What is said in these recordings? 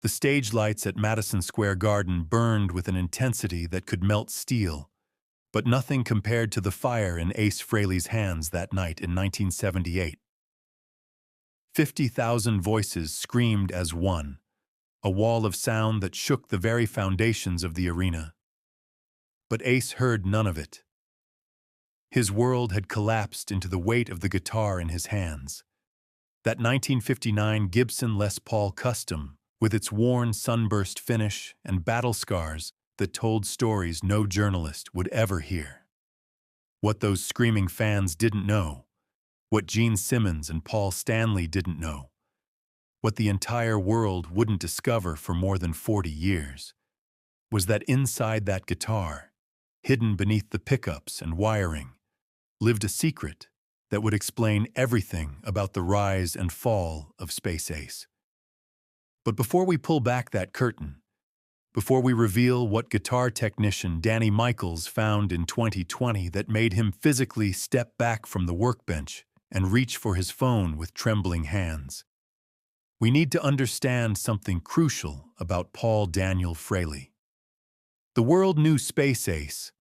The stage lights at Madison Square Garden burned with an intensity that could melt steel, but nothing compared to the fire in Ace Frehley's hands that night in 1978. 50,000 voices screamed as one, a wall of sound that shook the very foundations of the arena. But Ace heard none of it. His world had collapsed into the weight of the guitar in his hands. That 1959 Gibson Les Paul Custom, with its worn sunburst finish and battle scars that told stories no journalist would ever hear. What those screaming fans didn't know, what Gene Simmons and Paul Stanley didn't know, what the entire world wouldn't discover for more than 40 years, was that inside that guitar, hidden beneath the pickups and wiring, lived a secret that would explain everything about the rise and fall of Space Ace. But before we pull back that curtain, before we reveal what guitar technician Danny Michaels found in 2020 that made him physically step back from the workbench and reach for his phone with trembling hands, we need to understand something crucial about Paul Daniel Frehley. The world knew Space Ace,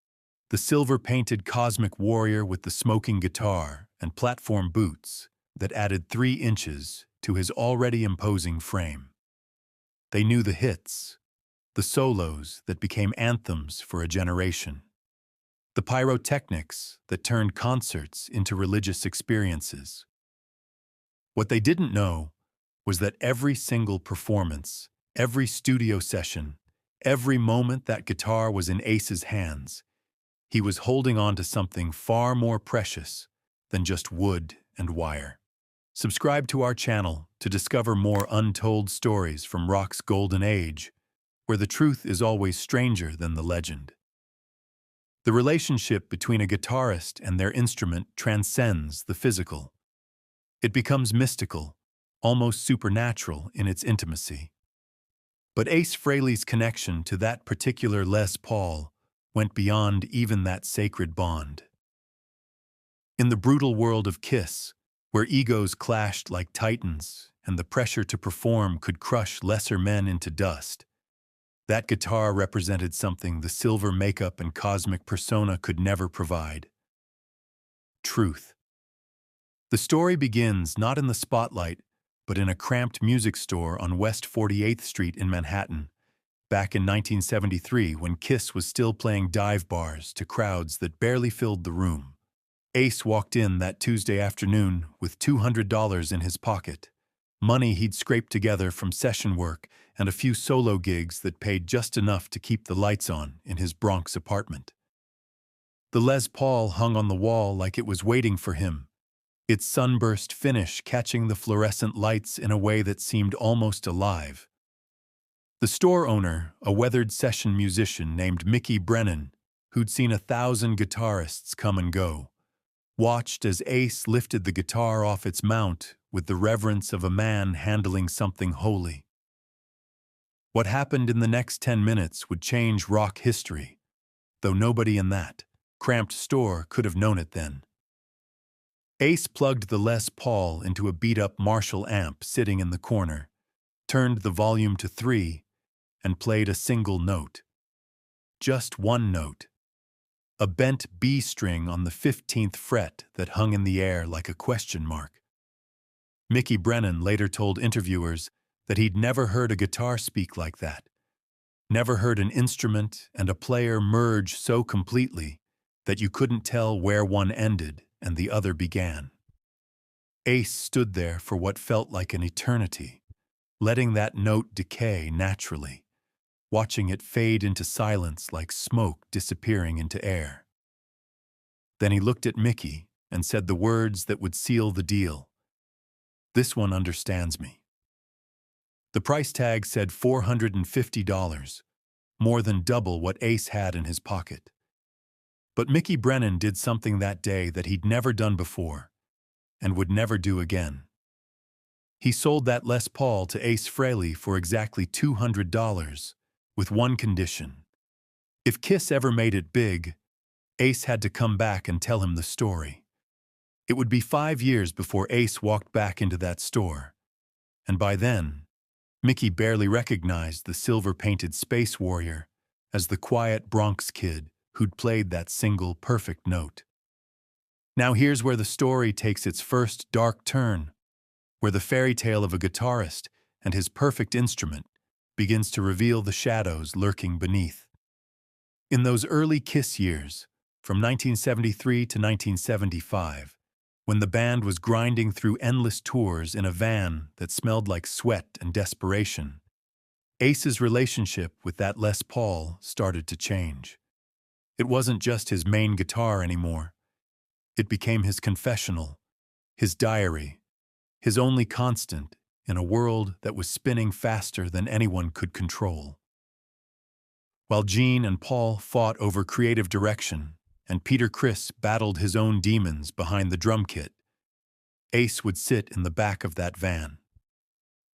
the silver-painted cosmic warrior with the smoking guitar and platform boots that added 3 inches to his already imposing frame. They knew the hits, the solos that became anthems for a generation, the pyrotechnics that turned concerts into religious experiences. What they didn't know was that every single performance, every studio session, every moment that guitar was in Ace's hands, he was holding on to something far more precious than just wood and wire. Subscribe to our channel to discover more untold stories from rock's golden age, where the truth is always stranger than the legend. The relationship between a guitarist and their instrument transcends the physical. It becomes mystical, almost supernatural in its intimacy. But Ace Frehley's connection to that particular Les Paul went beyond even that sacred bond. In the brutal world of Kiss, where egos clashed like titans and the pressure to perform could crush lesser men into dust, that guitar represented something the silver makeup and cosmic persona could never provide: truth. The story begins not in the spotlight, but in a cramped music store on West 48th Street in Manhattan, back in 1973 when Kiss was still playing dive bars to crowds that barely filled the room. Ace walked in that Tuesday afternoon with $200 in his pocket, money he'd scraped together from session work and a few solo gigs that paid just enough to keep the lights on in his Bronx apartment. The Les Paul hung on the wall like it was waiting for him, its sunburst finish catching the fluorescent lights in a way that seemed almost alive. The store owner, a weathered session musician named Mickey Brennan, who'd seen 1,000 guitarists come and go, watched as Ace lifted the guitar off its mount with the reverence of a man handling something holy. What happened in the next 10 minutes would change rock history, though nobody in that cramped store could have known it then. Ace plugged the Les Paul into a beat-up Marshall amp sitting in the corner, turned the volume to 3, and played a single note. Just one note. A bent B string on the 15th fret that hung in the air like a question mark. Mickey Brennan later told interviewers that he'd never heard a guitar speak like that, never heard an instrument and a player merge so completely that you couldn't tell where one ended and the other began. Ace stood there for what felt like an eternity, letting that note decay naturally, watching it fade into silence like smoke disappearing into air. Then he looked at Mickey and said the words that would seal the deal. "This one understands me." The price tag said $450, more than double what Ace had in his pocket. But Mickey Brennan did something that day that he'd never done before and would never do again. He sold that Les Paul to Ace Frehley for exactly $200, with one condition. If Kiss ever made it big, Ace had to come back and tell him the story. It would be 5 years before Ace walked back into that store, and by then, Mickey barely recognized the silver-painted space warrior as the quiet Bronx kid who'd played that single perfect note. Now here's where the story takes its first dark turn, where the fairy tale of a guitarist and his perfect instrument begins to reveal the shadows lurking beneath. In those early Kiss years, from 1973 to 1975, when the band was grinding through endless tours in a van that smelled like sweat and desperation, Ace's relationship with that Les Paul started to change. It wasn't just his main guitar anymore. It became his confessional, his diary, his only constant in a world that was spinning faster than anyone could control. While Gene and Paul fought over creative direction, and Peter Criss battled his own demons behind the drum kit, Ace would sit in the back of that van.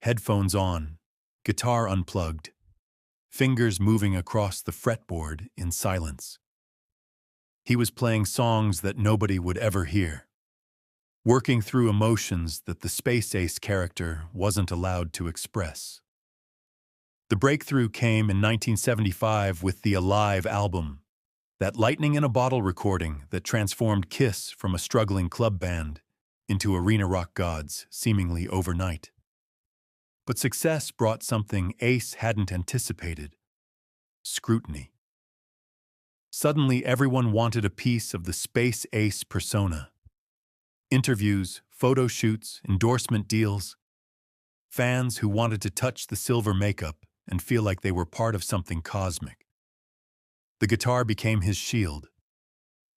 Headphones on, guitar unplugged, fingers moving across the fretboard in silence. He was playing songs that nobody would ever hear, working through emotions that the Space Ace character wasn't allowed to express. The breakthrough came in 1975 with the Alive album, that lightning-in-a-bottle recording that transformed Kiss from a struggling club band into arena rock gods seemingly overnight. But success brought something Ace hadn't anticipated: scrutiny. Suddenly, everyone wanted a piece of the Space Ace persona. Interviews, photo shoots, endorsement deals. Fans who wanted to touch the silver makeup and feel like they were part of something cosmic. The guitar became his shield.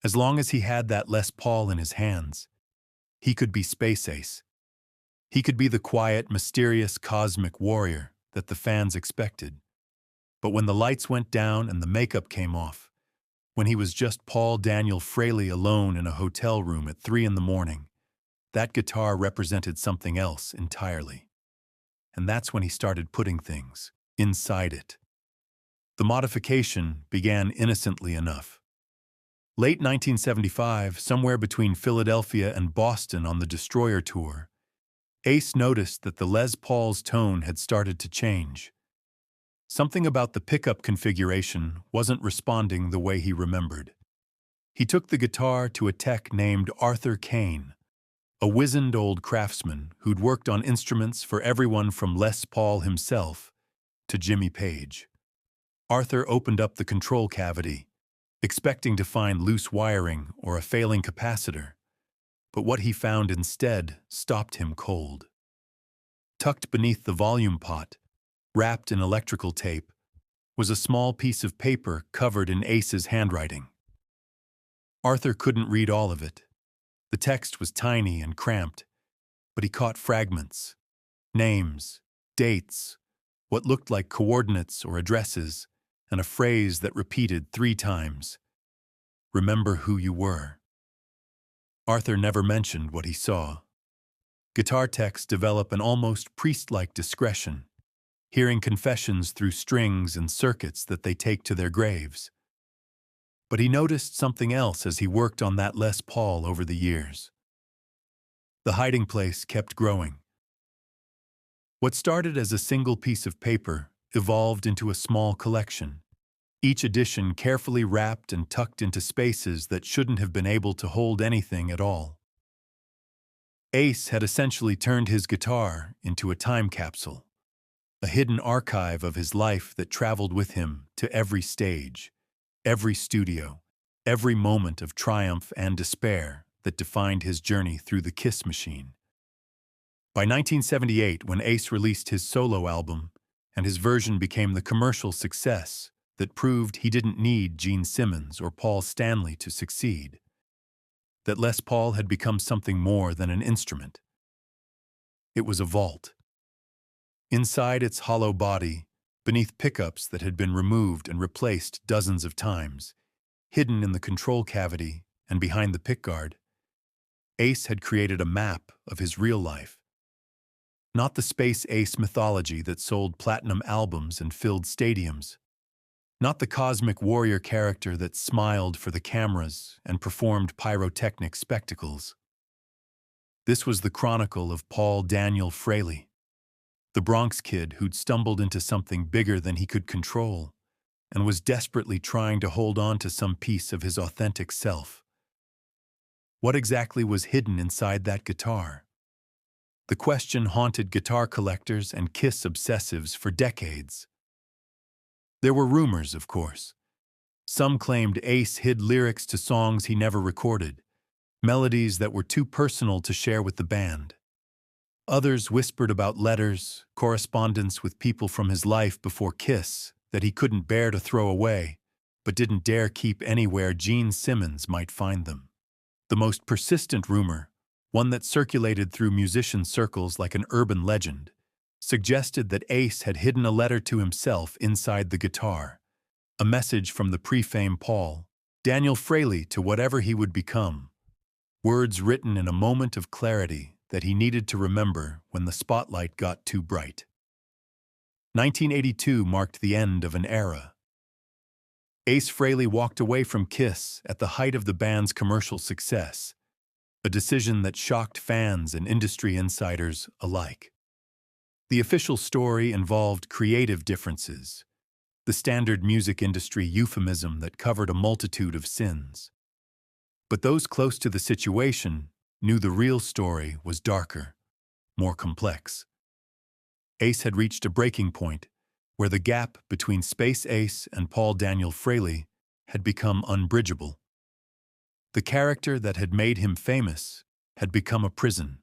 As long as he had that Les Paul in his hands, he could be Space Ace. He could be the quiet, mysterious, cosmic warrior that the fans expected. But when the lights went down and the makeup came off, when he was just Paul Daniel Frehley alone in a hotel room at 3 in the morning, that guitar represented something else entirely. And that's when he started putting things inside it. The modification began innocently enough. Late 1975, somewhere between Philadelphia and Boston on the Destroyer tour, Ace noticed that the Les Paul's tone had started to change. Something about the pickup configuration wasn't responding the way he remembered. He took the guitar to a tech named Arthur Kane, a wizened old craftsman who'd worked on instruments for everyone from Les Paul himself to Jimmy Page. Arthur opened up the control cavity, expecting to find loose wiring or a failing capacitor, but what he found instead stopped him cold. Tucked beneath the volume pot, wrapped in electrical tape, was a small piece of paper covered in Ace's handwriting. Arthur couldn't read all of it. The text was tiny and cramped, but he caught fragments: names, dates, what looked like coordinates or addresses, and a phrase that repeated 3 times: "Remember who you were." Arthur never mentioned what he saw. Guitar techs develop an almost priest-like discretion, hearing confessions through strings and circuits that they take to their graves. But he noticed something else as he worked on that Les Paul over the years. The hiding place kept growing. What started as a single piece of paper evolved into a small collection, each edition carefully wrapped and tucked into spaces that shouldn't have been able to hold anything at all. Ace had essentially turned his guitar into a time capsule, a hidden archive of his life that traveled with him to every stage, every studio, every moment of triumph and despair that defined his journey through the Kiss machine. By 1978, when Ace released his solo album, and his version became the commercial success that proved he didn't need Gene Simmons or Paul Stanley to succeed, that Les Paul had become something more than an instrument. It was a vault. Inside its hollow body, beneath pickups that had been removed and replaced dozens of times, hidden in the control cavity and behind the pickguard, Ace had created a map of his real life. Not the Space Ace mythology that sold platinum albums and filled stadiums. Not the cosmic warrior character that smiled for the cameras and performed pyrotechnic spectacles. This was the chronicle of Paul Daniel Frehley, the Bronx kid who'd stumbled into something bigger than he could control and was desperately trying to hold on to some piece of his authentic self. What exactly was hidden inside that guitar? The question haunted guitar collectors and Kiss obsessives for decades. There were rumors, of course. Some claimed Ace hid lyrics to songs he never recorded, melodies that were too personal to share with the band. Others whispered about letters, correspondence with people from his life before Kiss that he couldn't bear to throw away, but didn't dare keep anywhere Gene Simmons might find them. The most persistent rumor, one that circulated through musician circles like an urban legend, suggested that Ace had hidden a letter to himself inside the guitar, a message from the pre-fame Paul, Daniel Frehley to whatever he would become, words written in a moment of clarity that he needed to remember when the spotlight got too bright. 1982 marked the end of an era. Ace Frehley walked away from Kiss at the height of the band's commercial success, a decision that shocked fans and industry insiders alike. The official story involved creative differences, the standard music industry euphemism that covered a multitude of sins. But those close to the situation knew the real story was darker, more complex. Ace had reached a breaking point where the gap between Space Ace and Paul Daniel Frehley had become unbridgeable. The character that had made him famous had become a prison,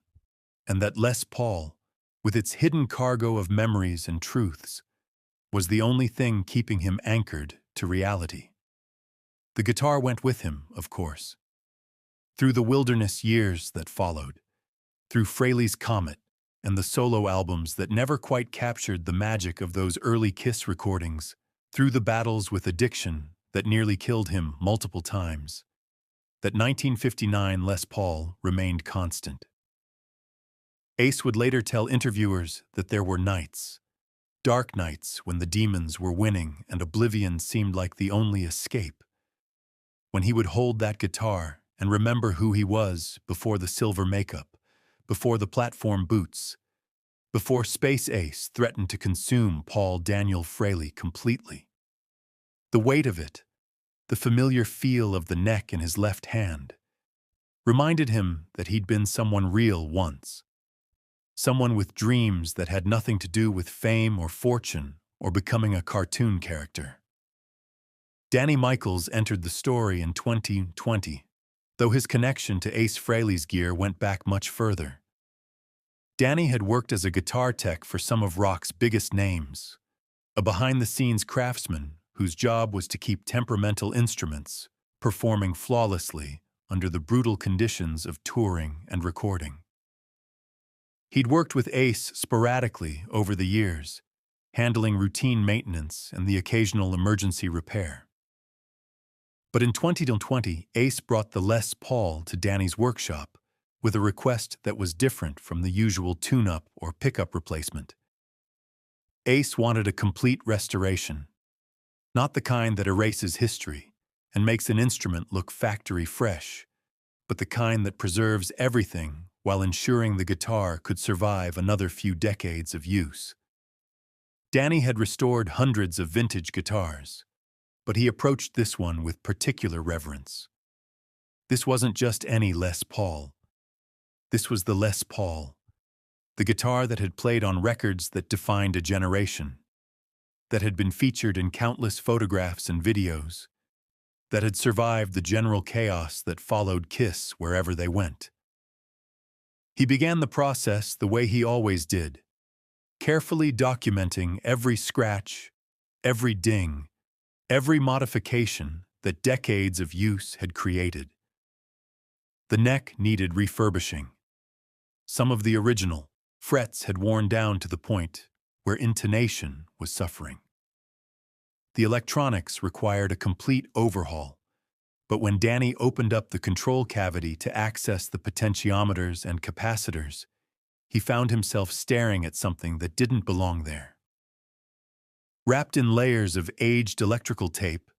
and that Les Paul, with its hidden cargo of memories and truths, was the only thing keeping him anchored to reality. The guitar went with him, of course. Through the wilderness years that followed, through Frehley's Comet and the solo albums that never quite captured the magic of those early Kiss recordings, through the battles with addiction that nearly killed him multiple times, that 1959 Les Paul remained constant. Ace would later tell interviewers that there were nights, dark nights when the demons were winning and oblivion seemed like the only escape, when he would hold that guitar and remember who he was before the silver makeup, before the platform boots, before Space Ace threatened to consume Paul Daniel Frehley completely. The weight of it, the familiar feel of the neck in his left hand, reminded him that he'd been someone real once, someone with dreams that had nothing to do with fame or fortune or becoming a cartoon character. Danny Michaels entered the story in 2020, though his connection to Ace Frehley's gear went back much further. Danny had worked as a guitar tech for some of rock's biggest names, a behind-the-scenes craftsman whose job was to keep temperamental instruments performing flawlessly under the brutal conditions of touring and recording. He'd worked with Ace sporadically over the years, handling routine maintenance and the occasional emergency repair. But in 2020, Ace brought the Les Paul to Danny's workshop with a request that was different from the usual tune-up or pickup replacement. Ace wanted a complete restoration, not the kind that erases history and makes an instrument look factory fresh, but the kind that preserves everything while ensuring the guitar could survive another few decades of use. Danny had restored hundreds of vintage guitars, but he approached this one with particular reverence. This wasn't just any Les Paul. This was the Les Paul, the guitar that had played on records that defined a generation, that had been featured in countless photographs and videos, that had survived the general chaos that followed Kiss wherever they went. He began the process the way he always did, carefully documenting every scratch, every ding, every modification that decades of use had created. The neck needed refurbishing. Some of the original frets had worn down to the point where intonation was suffering. The electronics required a complete overhaul, but when Danny opened up the control cavity to access the potentiometers and capacitors, he found himself staring at something that didn't belong there. Wrapped in layers of aged electrical tape,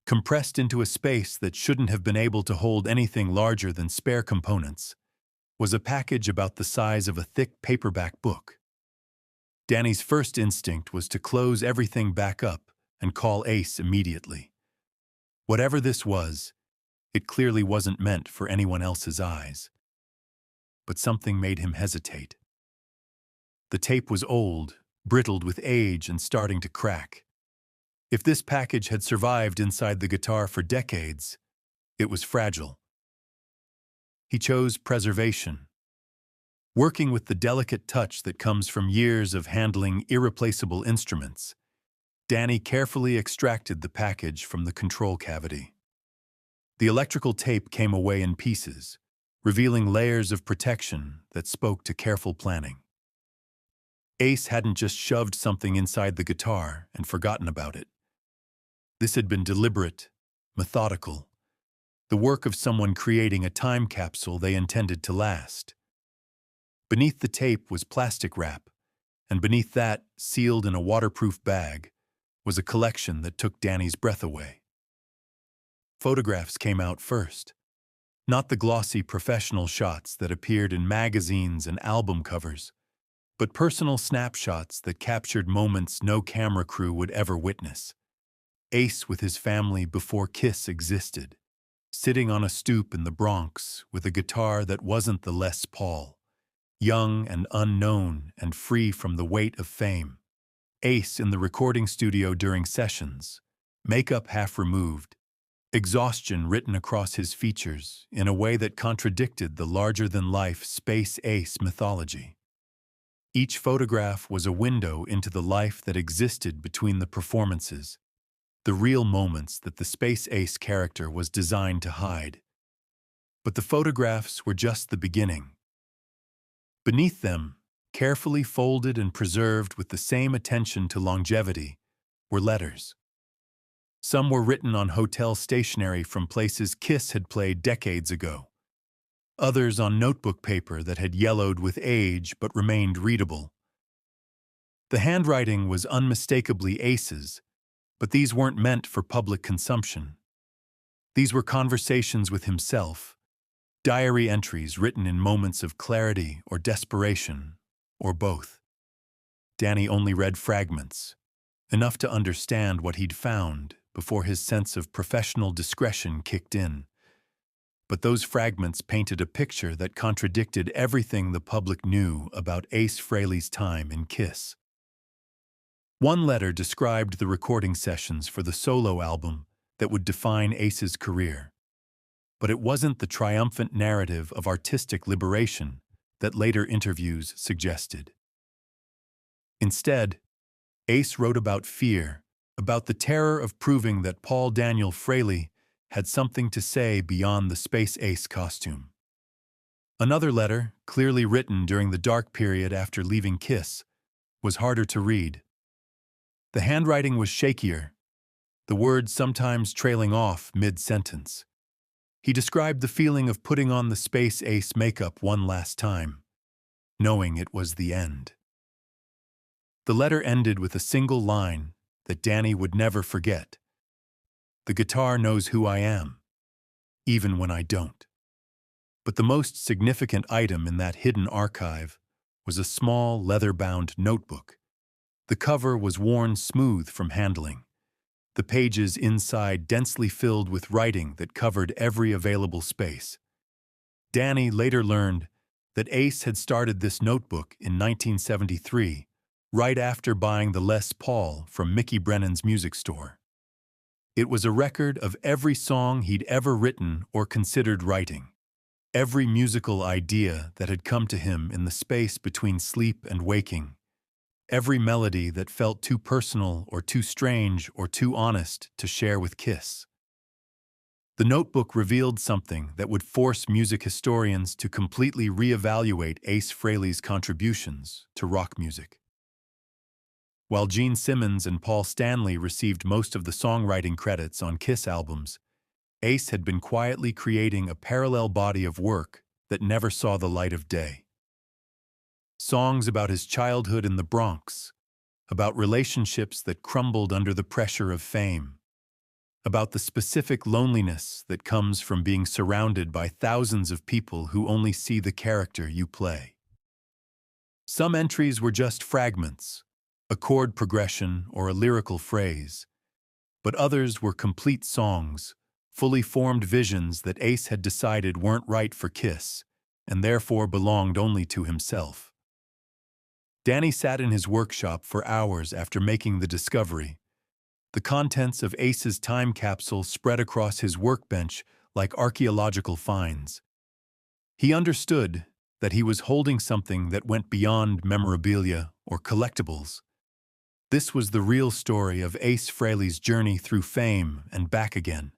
compressed into a space that shouldn't have been able to hold anything larger than spare components, was a package about the size of a thick paperback book. Danny's first instinct was to close everything back up and call Ace immediately. Whatever this was, it clearly wasn't meant for anyone else's eyes. But something made him hesitate. The tape was old, brittled with age and starting to crack. If this package had survived inside the guitar for decades, it was fragile. He chose preservation. Working with the delicate touch that comes from years of handling irreplaceable instruments, Danny carefully extracted the package from the control cavity. The electrical tape came away in pieces, revealing layers of protection that spoke to careful planning. Ace hadn't just shoved something inside the guitar and forgotten about it. This had been deliberate, methodical, the work of someone creating a time capsule they intended to last. Beneath the tape was plastic wrap, and beneath that, sealed in a waterproof bag, was a collection that took Danny's breath away. Photographs came out first. Not the glossy professional shots that appeared in magazines and album covers, but personal snapshots that captured moments no camera crew would ever witness. Ace with his family before Kiss existed, sitting on a stoop in the Bronx with a guitar that wasn't the Les Paul, young and unknown and free from the weight of fame. Ace in the recording studio during sessions, makeup half removed, exhaustion written across his features in a way that contradicted the larger-than-life Space Ace mythology. Each photograph was a window into the life that existed between the performances, the real moments that the Space Ace character was designed to hide. But the photographs were just the beginning. Beneath them, carefully folded and preserved with the same attention to longevity, were letters. Some were written on hotel stationery from places Kiss had played decades ago. Others on notebook paper that had yellowed with age but remained readable. The handwriting was unmistakably Ace's, but these weren't meant for public consumption. These were conversations with himself, diary entries written in moments of clarity or desperation, or both. Danny only read fragments, enough to understand what he'd found before his sense of professional discretion kicked in. But those fragments painted a picture that contradicted everything the public knew about Ace Frehley's time in Kiss. One letter described the recording sessions for the solo album that would define Ace's career. But it wasn't the triumphant narrative of artistic liberation that later interviews suggested. Instead, Ace wrote about fear, about the terror of proving that Paul Daniel Frehley had something to say beyond the Space Ace costume. Another letter, clearly written during the dark period after leaving Kiss, was harder to read. The handwriting was shakier, the words sometimes trailing off mid-sentence. He described the feeling of putting on the Space Ace makeup one last time, knowing it was the end. The letter ended with a single line that Danny would never forget. "The guitar knows who I am, even when I don't." But the most significant item in that hidden archive was a small leather-bound notebook. The cover was worn smooth from handling, the pages inside densely filled with writing that covered every available space. Danny later learned that Ace had started this notebook in 1973, right after buying the Les Paul from Mickey Brennan's music store. It was a record of every song he'd ever written or considered writing, every musical idea that had come to him in the space between sleep and waking, every melody that felt too personal or too strange or too honest to share with Kiss. The notebook revealed something that would force music historians to completely reevaluate Ace Frehley's contributions to rock music. While Gene Simmons and Paul Stanley received most of the songwriting credits on Kiss albums, Ace had been quietly creating a parallel body of work that never saw the light of day. Songs about his childhood in the Bronx, about relationships that crumbled under the pressure of fame, about the specific loneliness that comes from being surrounded by thousands of people who only see the character you play. Some entries were just fragments, a chord progression or a lyrical phrase, but others were complete songs, fully formed visions that Ace had decided weren't right for Kiss, and therefore belonged only to himself. Danny sat in his workshop for hours after making the discovery. The contents of Ace's time capsule spread across his workbench like archaeological finds. He understood that he was holding something that went beyond memorabilia or collectibles. This was the real story of Ace Frehley's journey through fame and back again,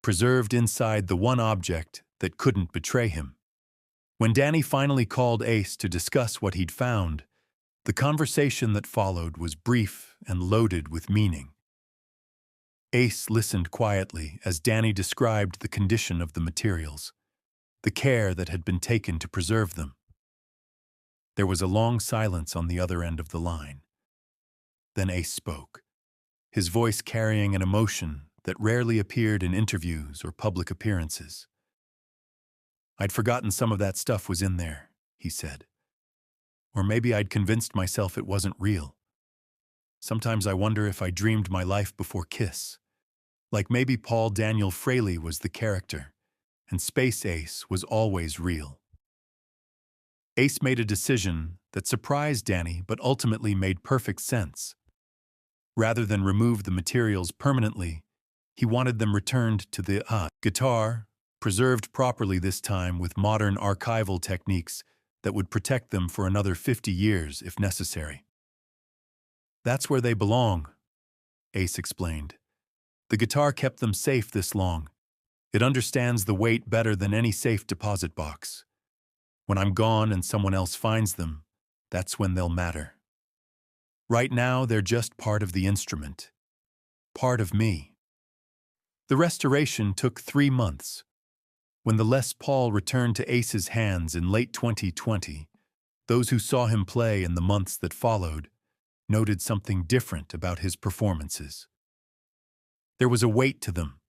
preserved inside the one object that couldn't betray him. When Danny finally called Ace to discuss what he'd found, the conversation that followed was brief and loaded with meaning. Ace listened quietly as Danny described the condition of the materials, the care that had been taken to preserve them. There was a long silence on the other end of the line. Then Ace spoke, his voice carrying an emotion that rarely appeared in interviews or public appearances. "I'd forgotten some of that stuff was in there," he said. "Or maybe I'd convinced myself it wasn't real. Sometimes I wonder if I dreamed my life before Kiss. Like maybe Paul Daniel Frehley was the character, and Space Ace was always real." Ace made a decision that surprised Danny but ultimately made perfect sense. Rather than remove the materials permanently, he wanted them returned to the guitar, preserved properly this time with modern archival techniques that would protect them for another 50 years if necessary. "That's where they belong," Ace explained. "The guitar kept them safe this long. It understands the weight better than any safe deposit box. When I'm gone and someone else finds them, that's when they'll matter. Right now, they're just part of the instrument. Part of me." The restoration took 3 months. When the Les Paul returned to Ace's hands in late 2020, those who saw him play in the months that followed noted something different about his performances. There was a weight to them,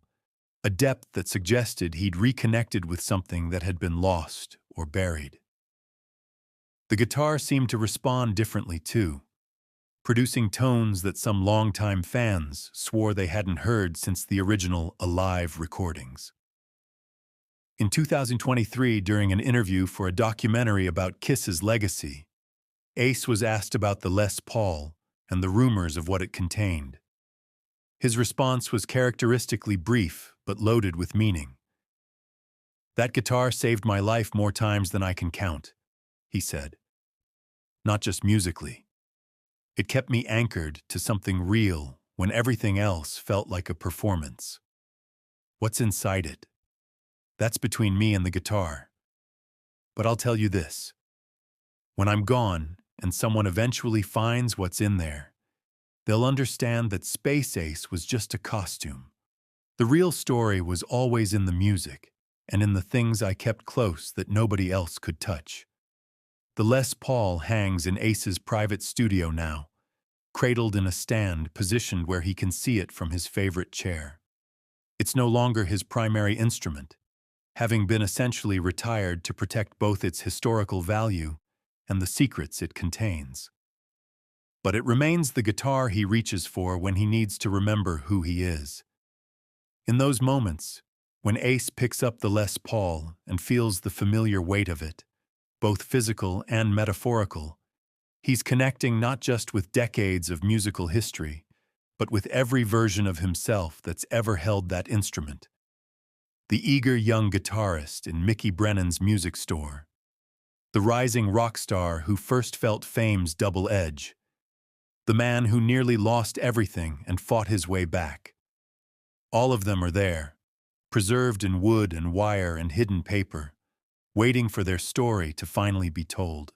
a depth that suggested he'd reconnected with something that had been lost or buried. The guitar seemed to respond differently too, producing tones that some longtime fans swore they hadn't heard since the original Alive recordings. In 2023, during an interview for a documentary about Kiss's legacy, Ace was asked about the Les Paul and the rumors of what it contained. His response was characteristically brief but loaded with meaning. "That guitar saved my life more times than I can count," he said. "Not just musically. It kept me anchored to something real when everything else felt like a performance. What's inside it? That's between me and the guitar. But I'll tell you this. When I'm gone and someone eventually finds what's in there, they'll understand that Space Ace was just a costume. The real story was always in the music and in the things I kept close that nobody else could touch." The Les Paul hangs in Ace's private studio now, cradled in a stand positioned where he can see it from his favorite chair. It's no longer his primary instrument, having been essentially retired to protect both its historical value and the secrets it contains. But it remains the guitar he reaches for when he needs to remember who he is. In those moments, when Ace picks up the Les Paul and feels the familiar weight of it, both physical and metaphorical, he's connecting not just with decades of musical history, but with every version of himself that's ever held that instrument. The eager young guitarist in Mickey Brennan's music store, the rising rock star who first felt fame's double edge, the man who nearly lost everything and fought his way back. All of them are there, preserved in wood and wire and hidden paper, waiting for their story to finally be told.